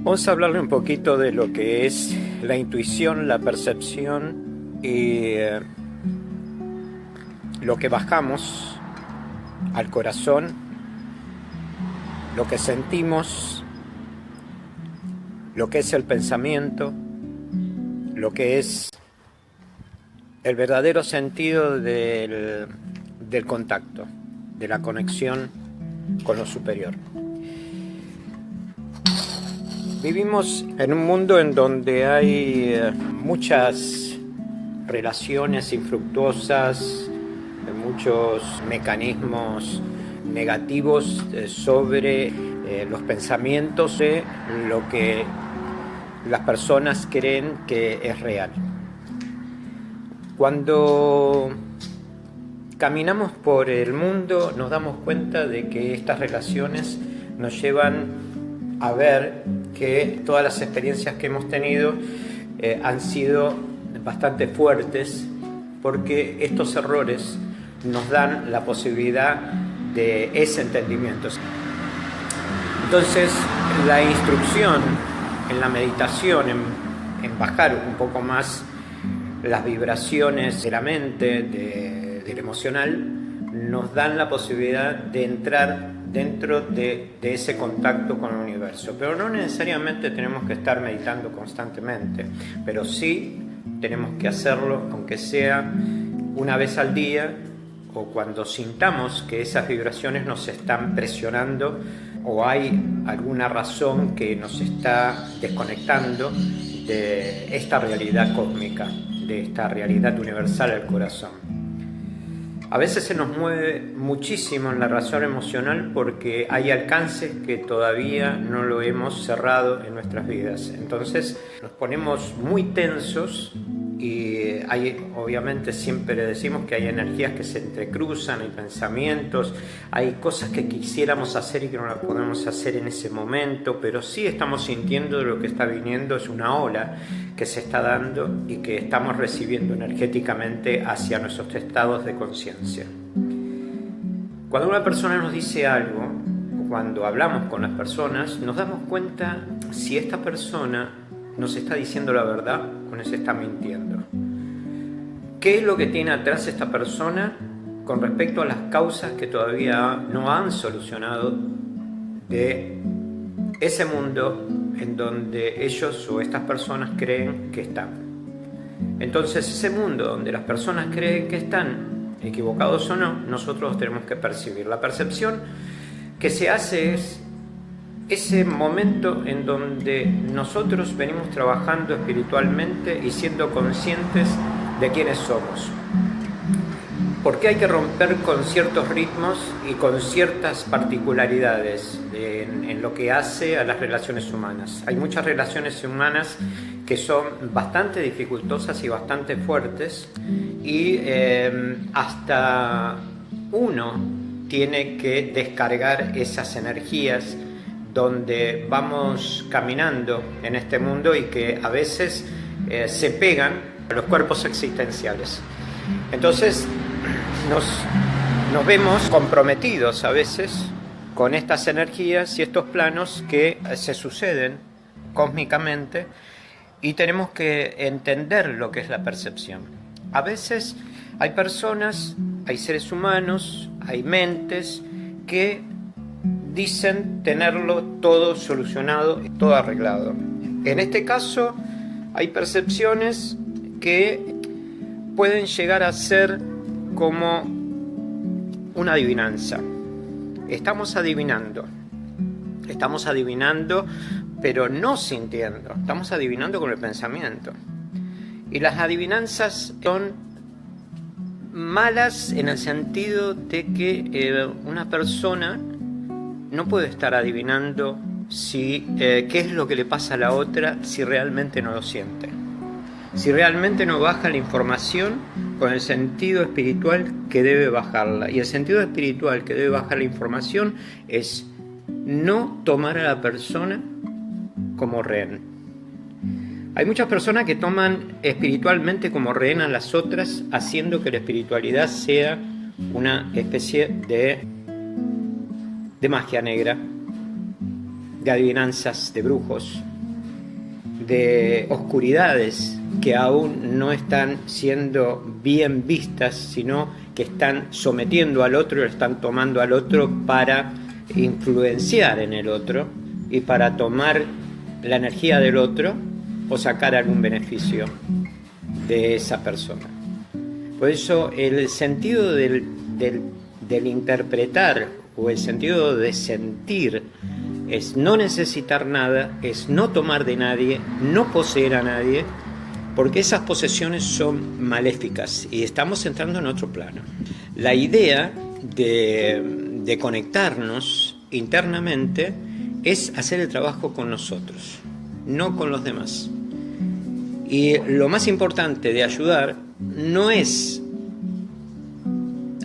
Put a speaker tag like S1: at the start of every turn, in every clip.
S1: Vamos a hablarle un poquito de lo que es la intuición, la percepción y lo que bajamos al corazón, lo que sentimos, lo que es el pensamiento, lo que es el verdadero sentido del contacto, de la conexión con lo superior. Vivimos en un mundo en donde hay muchas relaciones infructuosas, muchos mecanismos negativos sobre los pensamientos de lo que las personas creen que es real. Cuando caminamos por el mundo nos damos cuenta de que estas relaciones nos llevan a ver que todas las experiencias que hemos tenido han sido bastante fuertes, porque estos errores nos dan la posibilidad de ese entendimiento. Entonces, la instrucción en la meditación, en bajar un poco más las vibraciones de la mente, del emocional, nos dan la posibilidad de entrar dentro de ese contacto con el universo. Pero no necesariamente tenemos que estar meditando constantemente, pero sí tenemos que hacerlo, aunque sea una vez al día, o cuando sintamos que esas vibraciones nos están presionando o hay alguna razón que nos está desconectando de esta realidad cósmica, de esta realidad universal del corazón. A veces se nos mueve muchísimo en la razón emocional porque hay alcances que todavía no lo hemos cerrado en nuestras vidas. Entonces nos ponemos muy tensos y obviamente siempre decimos que hay energías que se entrecruzan, hay pensamientos, hay cosas que quisiéramos hacer y que no las podemos hacer en ese momento, pero sí estamos sintiendo lo que está viniendo, es una ola que se está dando y que estamos recibiendo energéticamente hacia nuestros estados de conciencia. Cuando una persona nos dice algo, cuando hablamos con las personas, nos damos cuenta si esta persona nos está diciendo la verdad o nos está mintiendo. ¿Qué es lo que tiene atrás esta persona con respecto a las causas que todavía no han solucionado de ese mundo en donde ellos o estas personas creen que están? Entonces, ese mundo donde las personas creen que están, equivocados o no, nosotros tenemos que percibir. La percepción que se hace es ese momento en donde nosotros venimos trabajando espiritualmente y siendo conscientes de quiénes somos. Porque hay que romper con ciertos ritmos y con ciertas particularidades en lo que hace a las relaciones humanas. Hay muchas relaciones humanas que son bastante dificultosas y bastante fuertes y hasta uno tiene que descargar esas energías donde vamos caminando en este mundo y que a veces se pegan a los cuerpos existenciales. Entonces nos vemos comprometidos a veces con estas energías y estos planos que se suceden cósmicamente y tenemos que entender lo que es la percepción. A veces hay personas, hay seres humanos, hay mentes que dicen tenerlo todo solucionado, todo arreglado. En este caso hay percepciones que pueden llegar a ser como una adivinanza. Estamos adivinando, pero no sintiendo, estamos adivinando con el pensamiento. Y las adivinanzas son malas en el sentido de que una persona no puede estar adivinando qué es lo que le pasa a la otra si realmente no lo siente. Si realmente no baja la información con el sentido espiritual que debe bajarla. Y el sentido espiritual que debe bajar la información es no tomar a la persona como rehén. Hay muchas personas que toman espiritualmente como rehén a las otras, haciendo que la espiritualidad sea una especie de magia negra, de adivinanzas, de brujos. de oscuridades que aún no están siendo bien vistas, sino que están sometiendo al otro y lo están tomando al otro para influenciar en el otro y para tomar la energía del otro o sacar algún beneficio de esa persona. Por eso el sentido del interpretar o el sentido de sentir es no necesitar nada, es no tomar de nadie, no poseer a nadie, porque esas posesiones son maléficas y estamos entrando en otro plano. La idea de conectarnos internamente es hacer el trabajo con nosotros, no con los demás. Y lo más importante de ayudar no es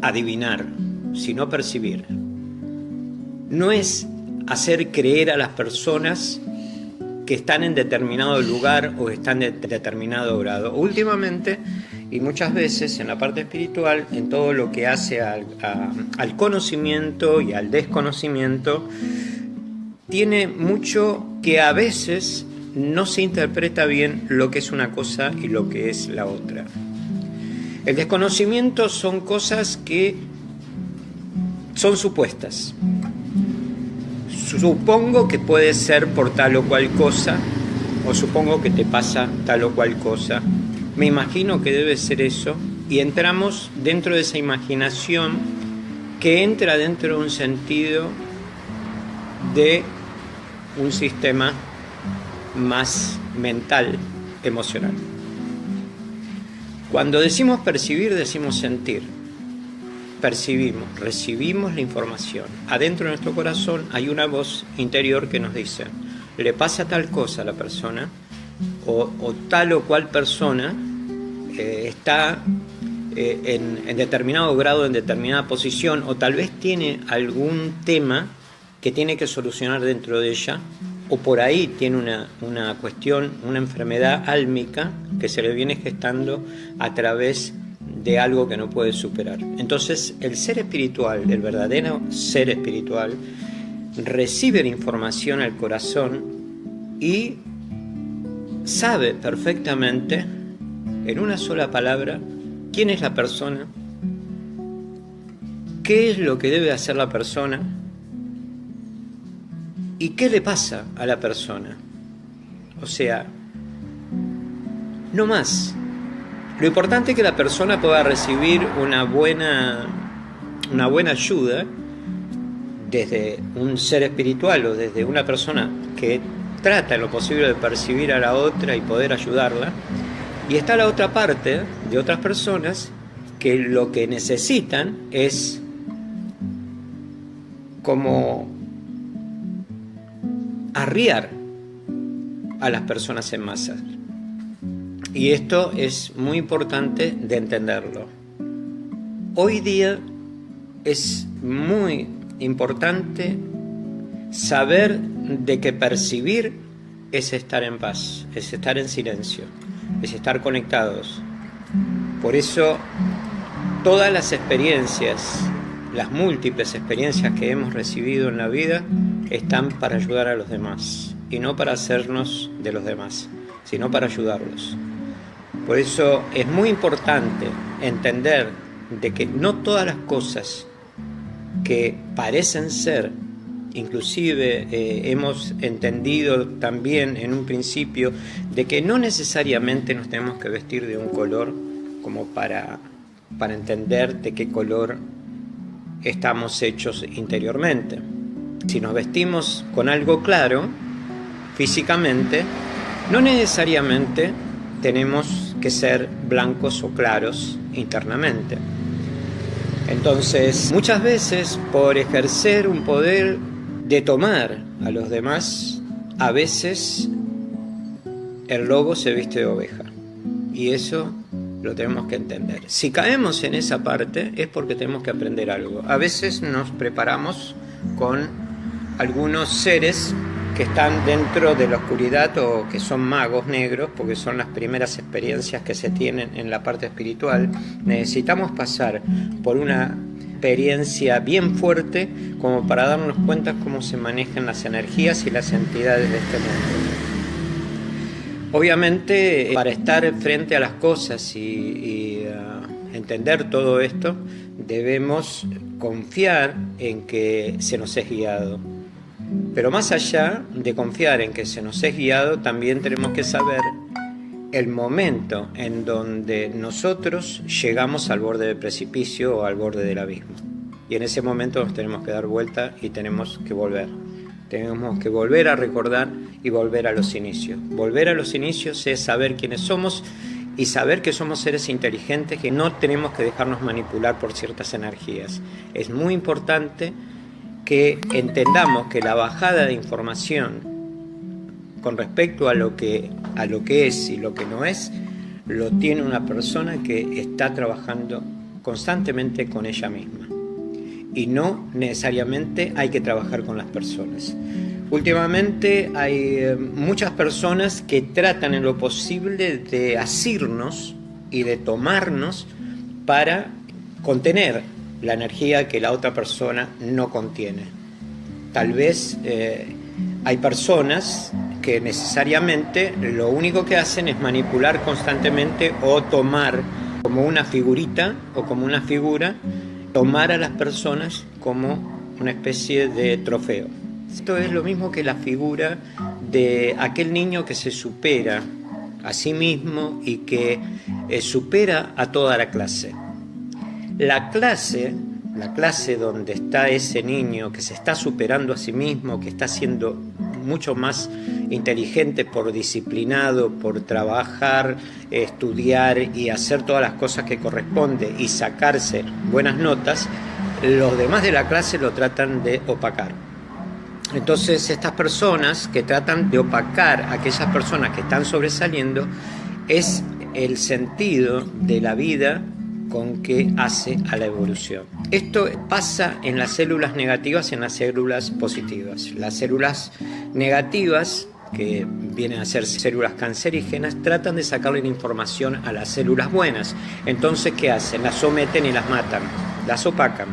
S1: adivinar, sino percibir. No es hacer creer a las personas que están en determinado lugar o están en determinado grado. Últimamente, y muchas veces en la parte espiritual, en todo lo que hace al conocimiento y al desconocimiento, tiene mucho que a veces no se interpreta bien lo que es una cosa y lo que es la otra. El desconocimiento son cosas que son supuestas. Supongo que puede ser por tal o cual cosa, o supongo que te pasa tal o cual cosa. Me imagino que debe ser eso, y entramos dentro de esa imaginación que entra dentro de un sentido de un sistema más mental, emocional. Cuando decimos percibir, decimos sentir. Percibimos, recibimos la información. Adentro de nuestro corazón hay una voz interior que nos dice, le pasa tal cosa a la persona, o tal o cual persona está en determinado grado, en determinada posición, o tal vez tiene algún tema que tiene que solucionar dentro de ella, o por ahí tiene una cuestión, una enfermedad álmica que se le viene gestando a través de algo que no puede superar. Entonces el ser espiritual, el verdadero ser espiritual, recibe la información al corazón y sabe perfectamente, en una sola palabra, quién es la persona, qué es lo que debe hacer la persona y qué le pasa a la persona. O sea, no más. Lo importante es que la persona pueda recibir una buena ayuda desde un ser espiritual o desde una persona que trata en lo posible de percibir a la otra y poder ayudarla. Y está la otra parte de otras personas que lo que necesitan es como arriar a las personas en masa. Y esto es muy importante de entenderlo. Hoy día es muy importante saber de que percibir es estar en paz, es estar en silencio, es estar conectados. Por eso todas las experiencias, las múltiples experiencias que hemos recibido en la vida están para ayudar a los demás y no para hacernos de los demás, sino para ayudarlos. Por eso es muy importante entender de que no todas las cosas que parecen ser, inclusive hemos entendido también en un principio de que no necesariamente nos tenemos que vestir de un color como para entender de qué color estamos hechos interiormente. Si nos vestimos con algo claro, físicamente, no necesariamente tenemos que ser blancos o claros internamente. Entonces, muchas veces por ejercer un poder de tomar a los demás, a veces el lobo se viste de oveja. Y eso lo tenemos que entender. Si caemos en esa parte es porque tenemos que aprender algo. A veces nos preparamos con algunos seres que están dentro de la oscuridad o que son magos negros, porque son las primeras experiencias que se tienen en la parte espiritual. Necesitamos pasar por una experiencia bien fuerte como para darnos cuenta cómo se manejan las energías y las entidades de este mundo. Obviamente, para estar frente a las cosas y entender todo esto, debemos confiar en que se nos es guiado. Pero más allá de confiar en que se nos es guiado, también tenemos que saber el momento en donde nosotros llegamos al borde del precipicio o al borde del abismo. Y en ese momento nos tenemos que dar vuelta y tenemos que volver. Tenemos que volver a recordar y volver a los inicios. Volver a los inicios es saber quiénes somos y saber que somos seres inteligentes, que no tenemos que dejarnos manipular por ciertas energías. Es muy importante que entendamos que la bajada de información con respecto a lo que es y lo que no es, lo tiene una persona que está trabajando constantemente con ella misma. Y no necesariamente hay que trabajar con las personas. Últimamente hay muchas personas que tratan en lo posible de asirnos y de tomarnos para contener la energía que la otra persona no contiene. Tal vez hay personas que necesariamente lo único que hacen es manipular constantemente o tomar como una figurita o como una figura, tomar a las personas como una especie de trofeo. Esto es lo mismo que la figura de aquel niño que se supera a sí mismo y que supera a toda la clase. La clase donde está ese niño que se está superando a sí mismo, que está siendo mucho más inteligente por disciplinado, por trabajar, estudiar y hacer todas las cosas que corresponde y sacarse buenas notas, los demás de la clase lo tratan de opacar. Entonces estas personas que tratan de opacar a aquellas personas que están sobresaliendo es el sentido de la vida con que hace a la evolución. Esto pasa en las células negativas y en las células positivas. Las células negativas, que vienen a ser células cancerígenas, tratan de sacarle la información a las células buenas. Entonces, ¿qué hacen? Las someten y las matan, las opacan.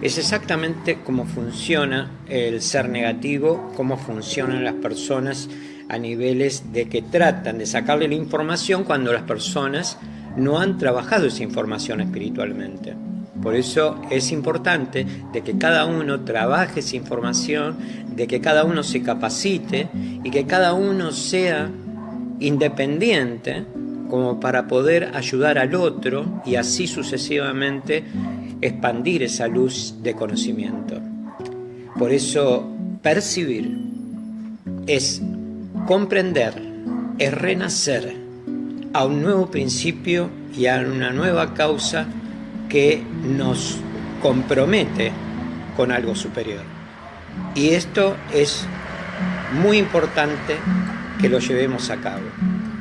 S1: Es exactamente cómo funciona el ser negativo, cómo funcionan las personas a niveles de que tratan de sacarle la información cuando las personas no han trabajado esa información espiritualmente. Por eso es importante de que cada uno trabaje esa información, de que cada uno se capacite y que cada uno sea independiente como para poder ayudar al otro y así sucesivamente expandir esa luz de conocimiento. Por eso percibir es comprender, es renacer a un nuevo principio y a una nueva causa que nos compromete con algo superior. Y esto es muy importante que lo llevemos a cabo.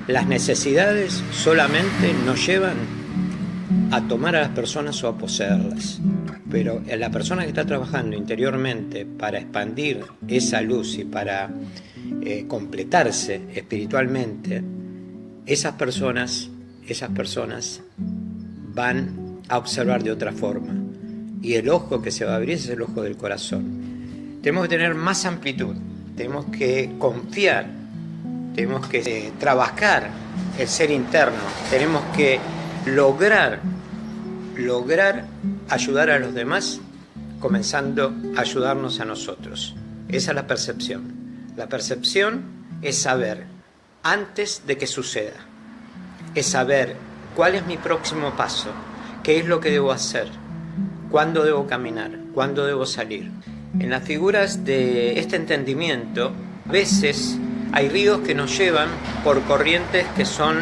S1: Las necesidades solamente nos llevan a tomar a las personas o a poseerlas. Pero la persona que está trabajando interiormente para expandir esa luz y para completarse espiritualmente, esas personas van a observar de otra forma. Y el ojo que se va a abrir es el ojo del corazón. Tenemos que tener más amplitud, tenemos que confiar, tenemos que trabajar el ser interno, tenemos que lograr ayudar a los demás, comenzando a ayudarnos a nosotros. Esa es la percepción. La percepción es saber antes de que suceda, es saber cuál es mi próximo paso, qué es lo que debo hacer, cuándo debo caminar, cuándo debo salir. En las figuras de este entendimiento, a veces hay ríos que nos llevan por corrientes que son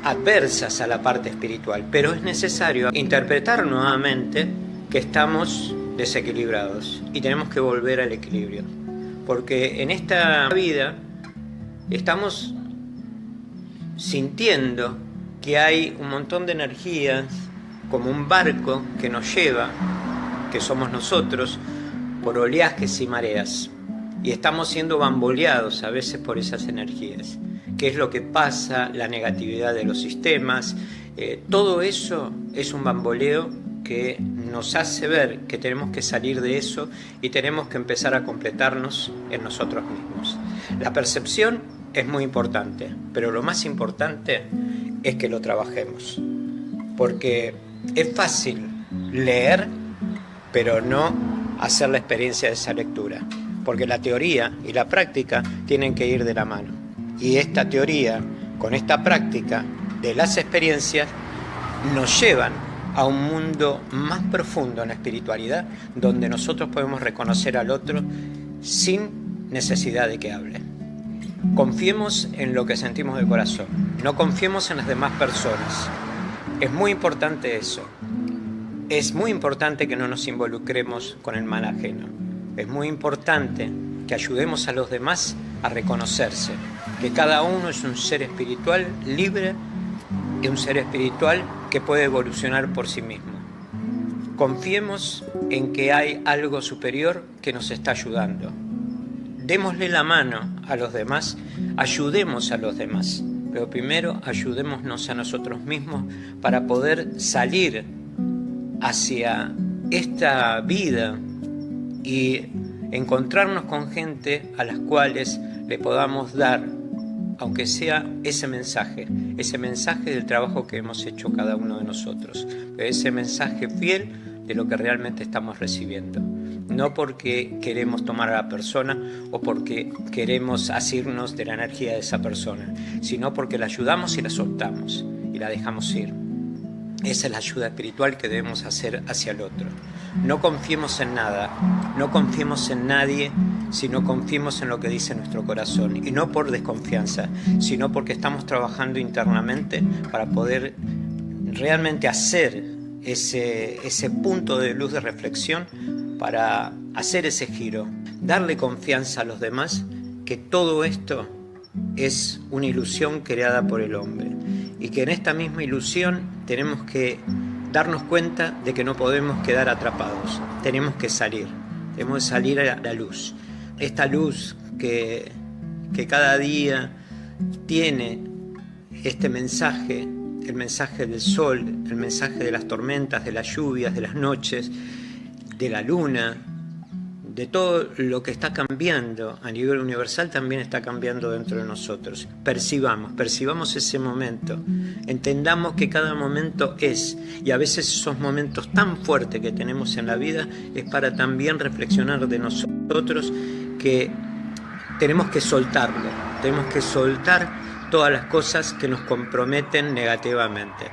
S1: adversas a la parte espiritual, pero es necesario interpretar nuevamente que estamos desequilibrados y tenemos que volver al equilibrio, porque en esta vida estamos sintiendo que hay un montón de energías como un barco que nos lleva, que somos nosotros, por oleajes y mareas, y estamos siendo bamboleados a veces por esas energías. ¿Qué es lo que pasa? La negatividad de los sistemas, todo eso es un bamboleo que nos hace ver que tenemos que salir de eso y tenemos que empezar a completarnos en nosotros mismos. La percepción es muy importante, pero lo más importante es que lo trabajemos. Porque es fácil leer, pero no hacer la experiencia de esa lectura. Porque la teoría y la práctica tienen que ir de la mano. Y esta teoría, con esta práctica de las experiencias, nos llevan a un mundo más profundo en la espiritualidad, donde nosotros podemos reconocer al otro sin necesidad de que hable. Confiemos en lo que sentimos de corazón, no confiemos en las demás personas. Es muy importante eso. Es muy importante que no nos involucremos con el mal ajeno. Es muy importante que ayudemos a los demás a reconocerse, que cada uno es un ser espiritual libre y un ser espiritual que puede evolucionar por sí mismo. Confiemos en que hay algo superior que nos está ayudando. Démosle la mano a los demás, ayudemos a los demás, pero primero ayudémonos a nosotros mismos para poder salir hacia esta vida y encontrarnos con gente a las cuales le podamos dar, aunque sea ese mensaje del trabajo que hemos hecho cada uno de nosotros, ese mensaje fiel de lo que realmente estamos recibiendo. No porque queremos tomar a la persona o porque queremos asirnos de la energía de esa persona, sino porque la ayudamos y la soltamos y la dejamos ir. Esa es la ayuda espiritual que debemos hacer hacia el otro. No confiemos en nada, no confiemos en nadie, sino confiemos en lo que dice nuestro corazón. Y no por desconfianza, sino porque estamos trabajando internamente para poder realmente hacer ese punto de luz de reflexión, para hacer ese giro, darle confianza a los demás que todo esto es una ilusión creada por el hombre y que en esta misma ilusión tenemos que darnos cuenta de que no podemos quedar atrapados, tenemos que salir a la luz. Esta luz que cada día tiene este mensaje, el mensaje del sol, el mensaje de las tormentas, de las lluvias, de las noches, de la luna, de todo lo que está cambiando a nivel universal, también está cambiando dentro de nosotros. Percibamos ese momento, entendamos que cada momento es, y a veces esos momentos tan fuertes que tenemos en la vida es para también reflexionar de nosotros, que tenemos que soltarlo, tenemos que soltar todas las cosas que nos comprometen negativamente.